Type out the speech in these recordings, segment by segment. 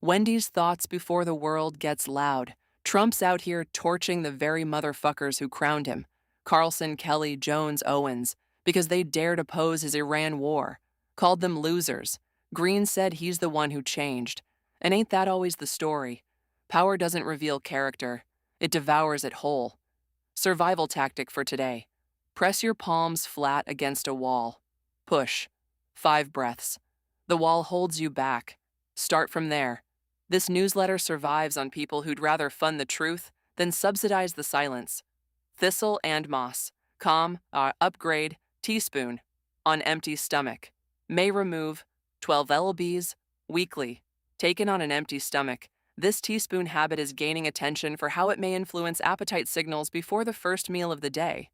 Wendy's thoughts before the world gets loud. Trump's out here torching the very motherfuckers who crowned him. Carlson, Kelly, Jones, Owens, because they dared oppose his Iran war. Called them losers. Green said he's the one who changed. And ain't that always the story? Power doesn't reveal character. It devours it whole. Survival tactic for today. Press your palms flat against a wall. Push. 5 breaths. The wall holds you back. Start from there. This newsletter survives on people who'd rather fund the truth than subsidize the silence. Thistle and moss. Calm, upgrade, teaspoon. On empty stomach. May remove 12 lbs weekly. Taken on an empty stomach. This teaspoon habit is gaining attention for how it may influence appetite signals before the first meal of the day.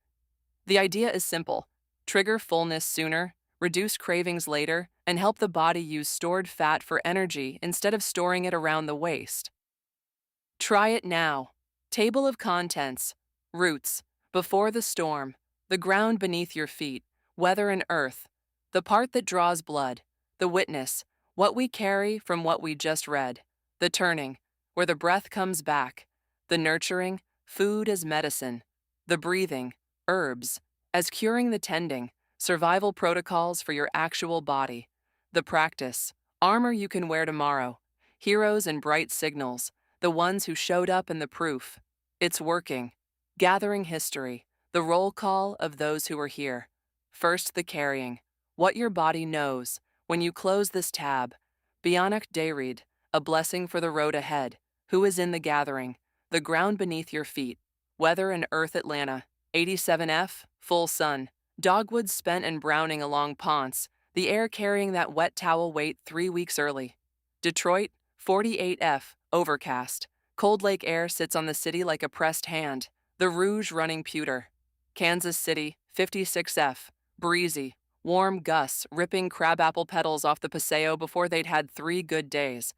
The idea is simple. Trigger fullness sooner, reduce cravings later, and help the body use stored fat for energy instead of storing it around the waist. Try it now. Table of contents. Roots. Before the storm. The ground beneath your feet. Weather and earth. The part that draws blood. The witness. What we carry from what we just read. The turning. Where the breath comes back. The nurturing. Food as medicine. The breathing. Herbs. As curing the tending. Survival protocols for your actual body. The practice. Armor you can wear tomorrow. Heroes and bright signals. The ones who showed up and the proof. It's working. Gathering history. The roll call of those who are here. First, the carrying. What your body knows. When you close this tab. Bionic Dayread. A blessing for the road ahead. Who is in the gathering? The ground beneath your feet. Weather and Earth Atlanta. 87F. Full sun. Dogwoods spent and browning along Ponce. The air carrying that wet towel weight 3 weeks early. Detroit. 48F. Overcast. Cold Lake air sits on the city like a pressed hand. The Rouge running pewter. Kansas City. 56F. Breezy. Warm gusts ripping crabapple petals off the Paseo before they'd had 3 good days.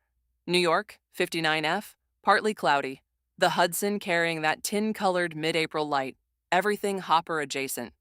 New York. 59F. Partly cloudy. The Hudson carrying that tin-colored mid-April light. Everything hopper adjacent.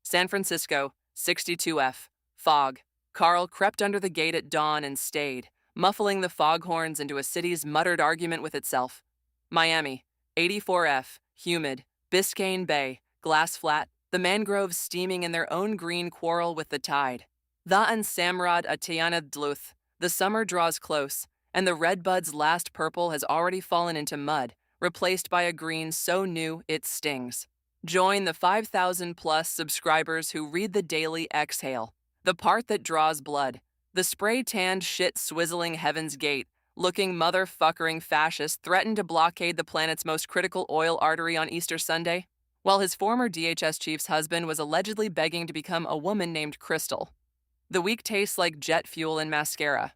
San Francisco. 62F. Fog. Carl crept under the gate at dawn and stayed, muffling the foghorns into a city's muttered argument with itself. Miami. 84F. Humid. Biscayne Bay. Glass flat. The mangroves steaming in their own green quarrel with the tide. The and Samrad Atiana Dluth. The summer draws close, and the redbud's last purple has already fallen into mud, replaced by a green so new it stings. Join the 5,000-plus subscribers who read the Daily Exhale, the part that draws blood, the spray-tanned shit swizzling Heaven's Gate, looking motherfuckering fascist threatened to blockade the planet's most critical oil artery on Easter Sunday, while his former DHS chief's husband was allegedly begging to become a woman named Crystal. The week tastes like jet fuel and mascara.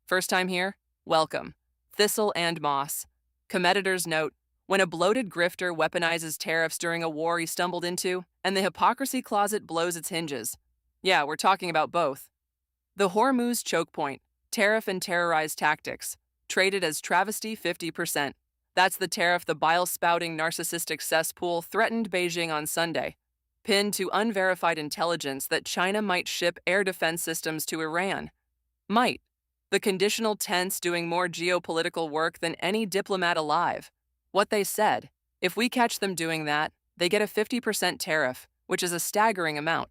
First time here? Welcome. Thistle and moss. Competitor's note. When a bloated grifter weaponizes tariffs during a war he stumbled into, and the hypocrisy closet blows its hinges. Yeah, we're talking about both. The Hormuz choke point, tariff and terrorized tactics, traded as travesty 50%. That's the tariff the bile-spouting narcissistic cesspool threatened Beijing on Sunday, pinned to unverified intelligence that China might ship air defense systems to Iran. Might. The conditional tense doing more geopolitical work than any diplomat alive. What they said, if we catch them doing that, they get a 50% tariff, which is a staggering amount.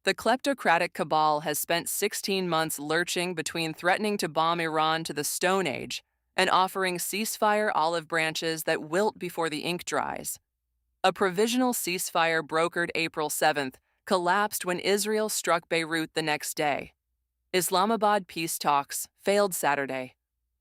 The kleptocratic cabal has spent 16 months lurching between threatening to bomb Iran to the Stone Age and offering ceasefire olive branches that wilt before the ink dries. A provisional ceasefire brokered April 7th collapsed when Israel struck Beirut the next day. Islamabad peace talks failed Saturday.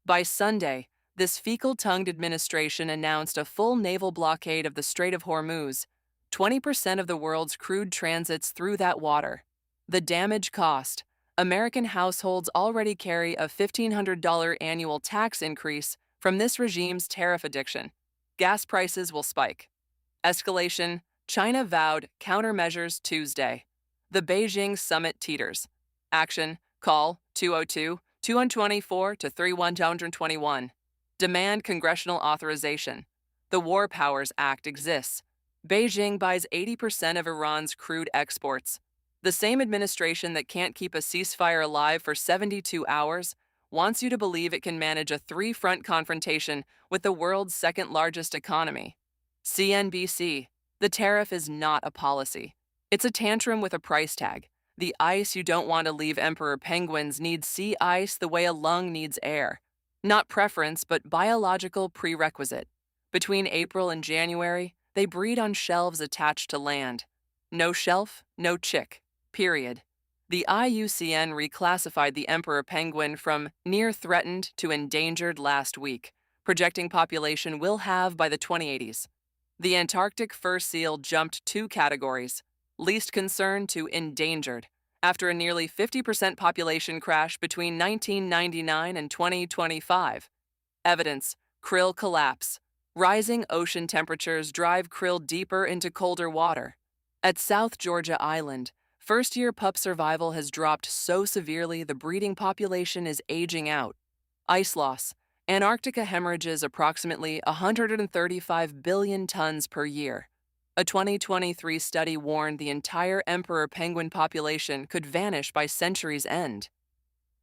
By Sunday, this fecal-tongued administration announced a full naval blockade of the Strait of Hormuz. 20% of the world's crude transits through that water. The damage cost. American households already carry a $1,500 annual tax increase from this regime's tariff addiction. Gas prices will spike. Escalation. China vowed countermeasures Tuesday. The Beijing summit teeters. Action. Call 202-224-31221. Demand congressional authorization. The War Powers Act exists. Beijing buys 80% of Iran's crude exports. The same administration that can't keep a ceasefire alive for 72 hours wants you to believe it can manage a three-front confrontation with the world's second-largest economy. CNBC, the tariff is not a policy. It's a tantrum with a price tag. The ice you don't want to leave emperor penguins needs sea ice the way a lung needs air. Not preference, but biological prerequisite. Between April and January, they breed on shelves attached to land. No shelf, no chick. Period. The IUCN reclassified the emperor penguin from near threatened to endangered last week, projecting population will have by the 2080s. The Antarctic fur seal jumped 2 categories, least concern to endangered, after a nearly 50% population crash between 1999 and 2025. Evidence: krill collapse. Rising ocean temperatures drive krill deeper into colder water. At South Georgia Island, first-year pup survival has dropped so severely the breeding population is aging out. Ice loss. Antarctica hemorrhages approximately 135 billion tons per year. A 2023 study warned the entire emperor penguin population could vanish by century's end.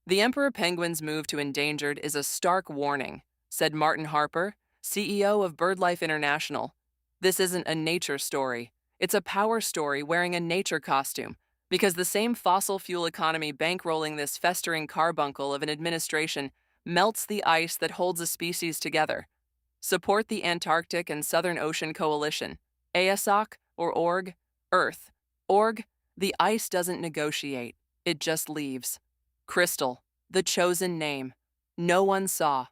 The emperor penguin's move to endangered is a stark warning, said Martin Harper, CEO of BirdLife International. This isn't a nature story. It's a power story wearing a nature costume, because the same fossil fuel economy bankrolling this festering carbuncle of an administration melts the ice that holds a species together. Support the Antarctic and Southern Ocean Coalition, ASOC or org, Earth. Org, the ice doesn't negotiate, it just leaves. Crystal, the chosen name. No one saw.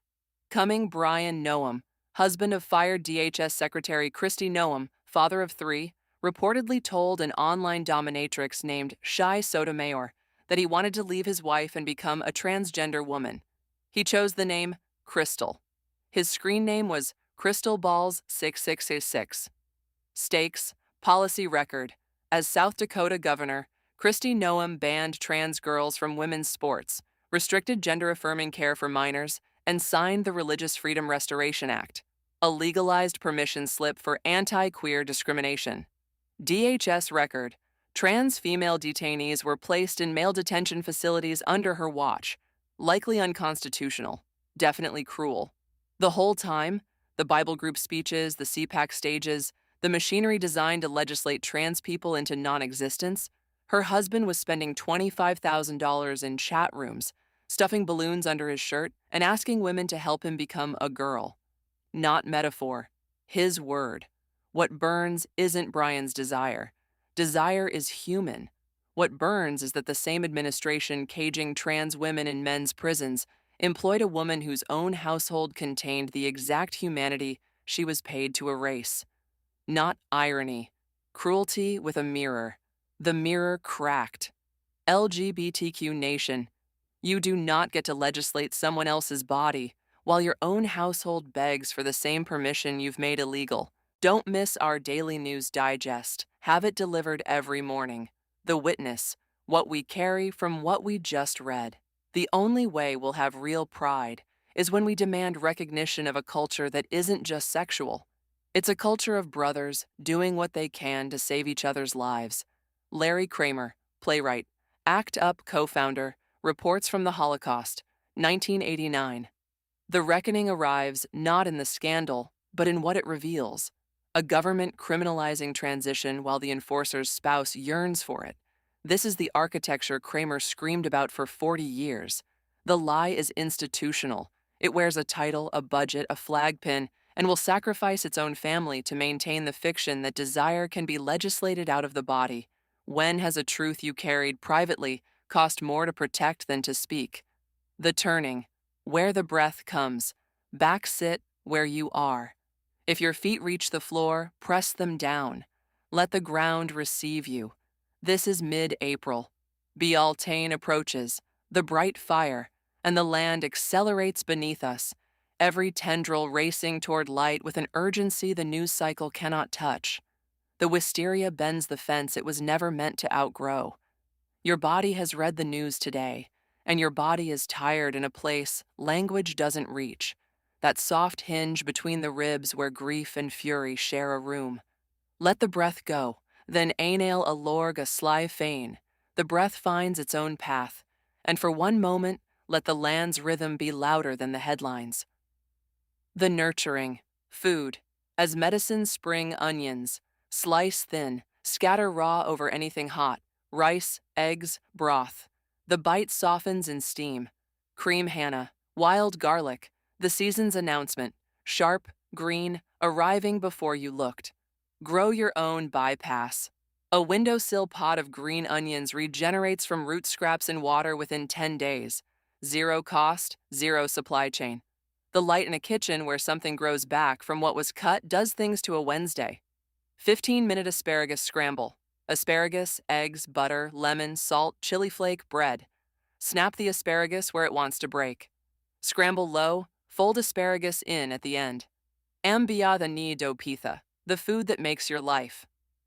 Coming Brian Noam, husband of fired DHS Secretary Kristi Noem, father of 3, reportedly told an online dominatrix named Shai Sotomayor that he wanted to leave his wife and become a transgender woman. He chose the name Crystal. His screen name was Crystal Balls 6666. Stakes, policy record. As South Dakota governor, Kristi Noem banned trans girls from women's sports, restricted gender-affirming care for minors, and signed the Religious Freedom Restoration Act, a legalized permission slip for anti-queer discrimination. DHS record. Trans female detainees were placed in male detention facilities under her watch. Likely unconstitutional. Definitely cruel. The whole time, the Bible group speeches, the CPAC stages, the machinery designed to legislate trans people into non-existence, her husband was spending $25,000 in chat rooms, stuffing balloons under his shirt, and asking women to help him become a girl. Not metaphor. His word. What burns isn't Brian's desire. Desire is human. What burns is that the same administration caging trans women in men's prisons employed a woman whose own household contained the exact humanity she was paid to erase. Not irony. Cruelty with a mirror. The mirror cracked. LGBTQ nation, you do not get to legislate someone else's body while your own household begs for the same permission you've made illegal. Don't miss our daily news digest. Have it delivered every morning. The Witness, what we carry from what we just read. The only way we'll have real pride is when we demand recognition of a culture that isn't just sexual. It's a culture of brothers doing what they can to save each other's lives. Larry Kramer, playwright, ACT UP co-founder, reports from the Holocaust, 1989. The reckoning arrives not in the scandal, but in what it reveals. A government criminalizing transition while the enforcer's spouse yearns for it. This is the architecture Kramer screamed about for 40 years. The lie is institutional. It wears a title, a budget, a flag pin, and will sacrifice its own family to maintain the fiction that desire can be legislated out of the body. When has a truth you carried privately cost more to protect than to speak? The turning, where the breath comes. Back sit where you are. If your feet reach the floor, press them down. Let the ground receive you. This is mid-April. Beltane approaches, the bright fire, and the land accelerates beneath us, every tendril racing toward light with an urgency the news cycle cannot touch. The wisteria bends the fence it was never meant to outgrow. Your body has read the news today, and your body is tired in a place language doesn't reach. That soft hinge between the ribs where grief and fury share a room. Let the breath go, then Ainail a lorg a sly feign. The breath finds its own path, and for one moment, Let the land's rhythm be louder than the headlines. The nurturing. Food. As medicine spring onions. Slice thin, scatter raw over anything hot. Rice, eggs, broth. The bite softens in steam. Cream Hannah. Wild garlic. The season's announcement. Sharp, green, arriving before you looked. Grow your own bypass. A windowsill pot of green onions regenerates from root scraps in water within 10 days. Zero cost, zero supply chain. The light in a kitchen where something grows back from what was cut does things to a Wednesday. 15-minute asparagus scramble. Asparagus, eggs, butter, lemon, salt, chili flake, bread. Snap the asparagus where it wants to break. Scramble low, fold asparagus in at the end. Ambia the ni do pitha, the food that makes your life.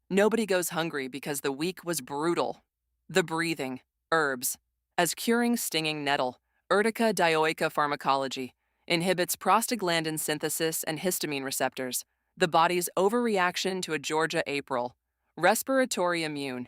Nobody goes hungry because the week was brutal. The breathing, herbs. As curing stinging nettle, Urtica dioica pharmacology, inhibits prostaglandin synthesis and histamine receptors, the body's overreaction to a Georgia April. Respiratory immune.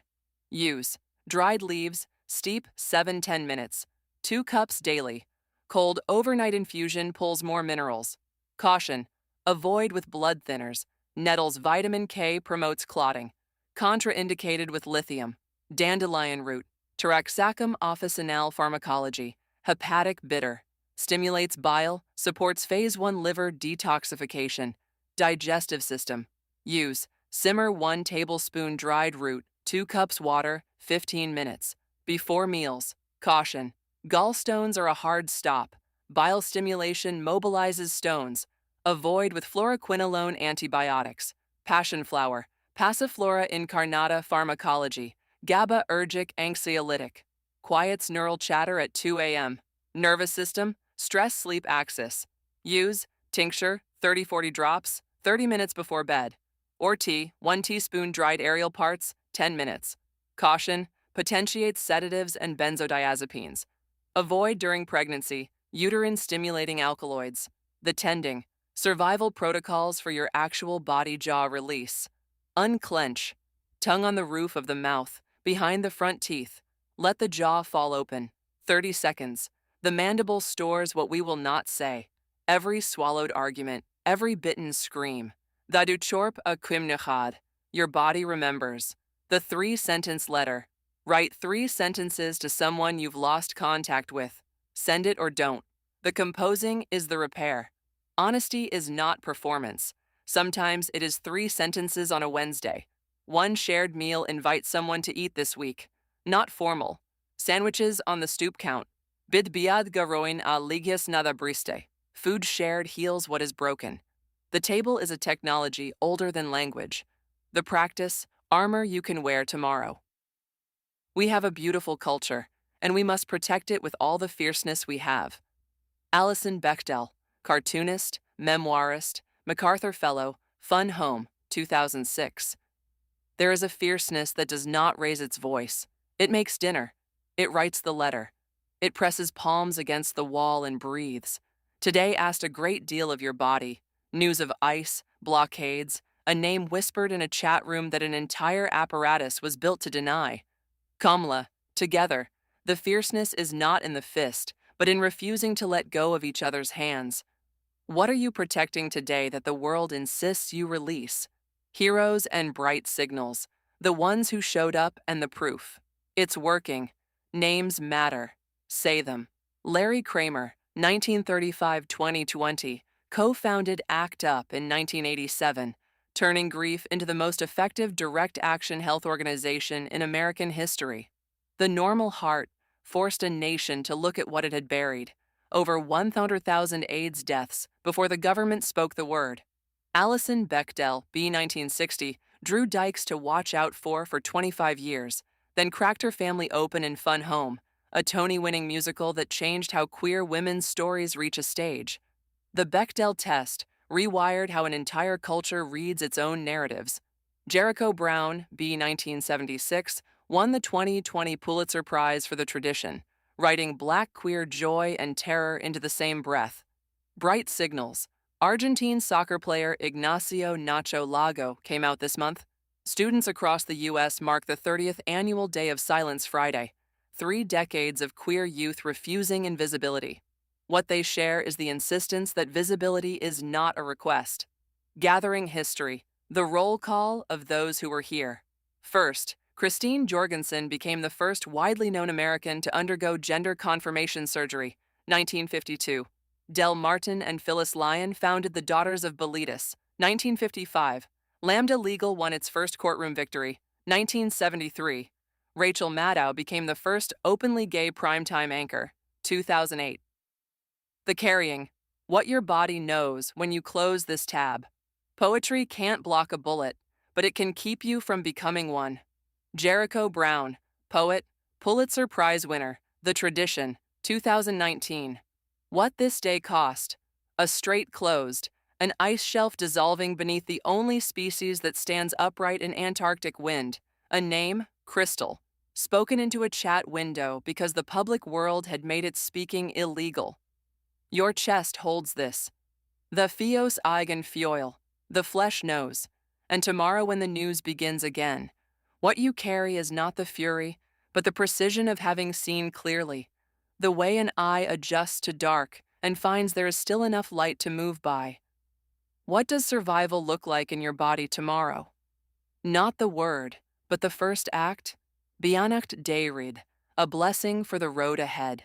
Use. Dried leaves, steep 7-10 minutes. 2 cups daily. Cold overnight infusion pulls more minerals. Caution. Avoid with blood thinners. Nettle's vitamin K promotes clotting. Contraindicated with lithium. Dandelion root. Taraxacum officinale pharmacology. Hepatic bitter. Stimulates bile, supports phase 1 liver detoxification. Digestive system. Use. Simmer 1 tablespoon dried root, 2 cups water, 15 minutes. Before meals. Caution. Gallstones are a hard stop. Bile stimulation mobilizes stones. Avoid with fluoroquinolone antibiotics. Passion flower. Passiflora incarnata pharmacology. GABAergic anxiolytic. Quiets neural chatter at 2 a.m. Nervous system. Stress-sleep axis. Use. Tincture, 30-40 drops, 30 minutes before bed. Or tea, 1 teaspoon dried aerial parts, 10 minutes. Caution. Potentiates sedatives and benzodiazepines. Avoid during pregnancy. Uterine-stimulating alkaloids. The tending. Survival protocols for your actual body jaw release. Unclench. Tongue on the roof of the mouth, behind the front teeth. Let the jaw fall open. 30 seconds. The mandible stores what we will not say. Every swallowed argument, every bitten scream. Dadu chorp a quimnechad. Your body remembers. The 3-sentence letter. Write 3 sentences to someone you've lost contact with. Send it or don't. The composing is the repair. Honesty is not performance. Sometimes it is 3 sentences on a Wednesday. 1 shared meal invites someone to eat this week. Not formal. Sandwiches on the stoop count. Bid biad garoin a ligias nada briste. Food shared heals what is broken. The table is a technology older than language. The practice, armor you can wear tomorrow. We have a beautiful culture, and we must protect it with all the fierceness we have. Alison Bechdel, cartoonist, memoirist, MacArthur Fellow, Fun Home, 2006. There is a fierceness that does not raise its voice. It makes dinner. It writes the letter. It presses palms against the wall and breathes. Today asked a great deal of your body. News of ice, blockades, a name whispered in a chat room that an entire apparatus was built to deny. Kamla, together, the fierceness is not in the fist, but in refusing to let go of each other's hands. What are you protecting today that the world insists you release? Heroes and bright signals, the ones who showed up and the proof. It's working. Names matter. Say them. Larry Kramer, 1935-2020, co-founded ACT UP in 1987, turning grief into the most effective direct action health organization in American history. The normal heart forced a nation to look at what it had buried. Over 100,000 AIDS deaths before the government spoke the word. Alison Bechdel, B. 1960, drew dykes to watch out for 25 years, then cracked her family open in Fun Home, a Tony-winning musical that changed how queer women's stories reach a stage. The Bechdel test rewired how an entire culture reads its own narratives. Jericho Brown, B. 1976, won the 2020 Pulitzer Prize for the tradition, writing Black queer joy and terror into the same breath. Bright Signals. Argentine soccer player Ignacio Nacho Lago came out this month. Students across the U.S. mark the 30th Annual Day of Silence Friday. 3 decades of queer youth refusing invisibility. What they share is the insistence that visibility is not a request. Gathering history, the roll call of those who were here. First, Christine Jorgensen became the first widely known American to undergo gender confirmation surgery, 1952. Del Martin and Phyllis Lyon founded the Daughters of Bilitis, 1955. Lambda Legal won its first courtroom victory, 1973. Rachel Maddow became the first openly gay primetime anchor, 2008. The Carrying, what your body knows when you close this tab. Poetry can't block a bullet, but it can keep you from becoming one. Jericho Brown, poet, Pulitzer Prize winner, The Tradition, 2019. What This Day Cost. A strait closed, an ice shelf dissolving beneath the only species that stands upright in Antarctic wind. A name, Crystal. Spoken into a chat window because the public world had made its speaking illegal. Your chest holds this. The Theos eigen Fioil, the flesh knows. And tomorrow when the news begins again, what you carry is not the fury, but the precision of having seen clearly. The way an eye adjusts to dark and finds there is still enough light to move by. What does survival look like in your body tomorrow? Not the word, but the first act. Beannacht Deirid, a blessing for the road ahead.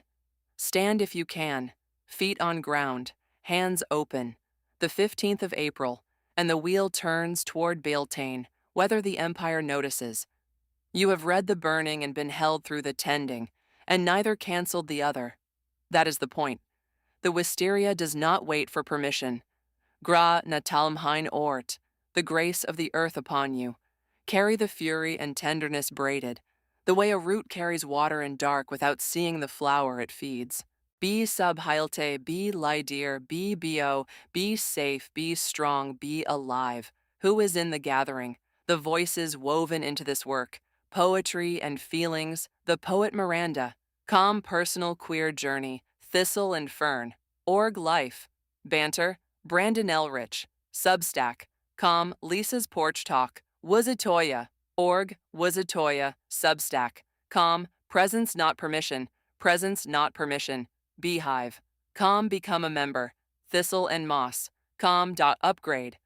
Stand if you can, feet on ground, hands open. The 15th of April, and the wheel turns toward Beltane, whether the empire notices. You have read the burning and been held through the tending, and neither canceled the other. That is the point. The wisteria does not wait for permission. Gra natalmhain ort, the grace of the earth upon you. Carry the fury and tenderness braided, the way a root carries water in dark without seeing the flower it feeds. Be subhilte, be lydear, be bio, be safe, be strong, be alive. Who is in the gathering? The voices woven into this work, poetry and feelings, the poet Miranda, calm personal queer journey, thistle and fern, org life, banter, Brandon Elrich, Substack, calm Lisa's porch talk, Wuzatoya, org, Wuzatoya, Substack, calm, presence not permission, Beehive, calm become a member, Thistle and Moss, calm.upgrade,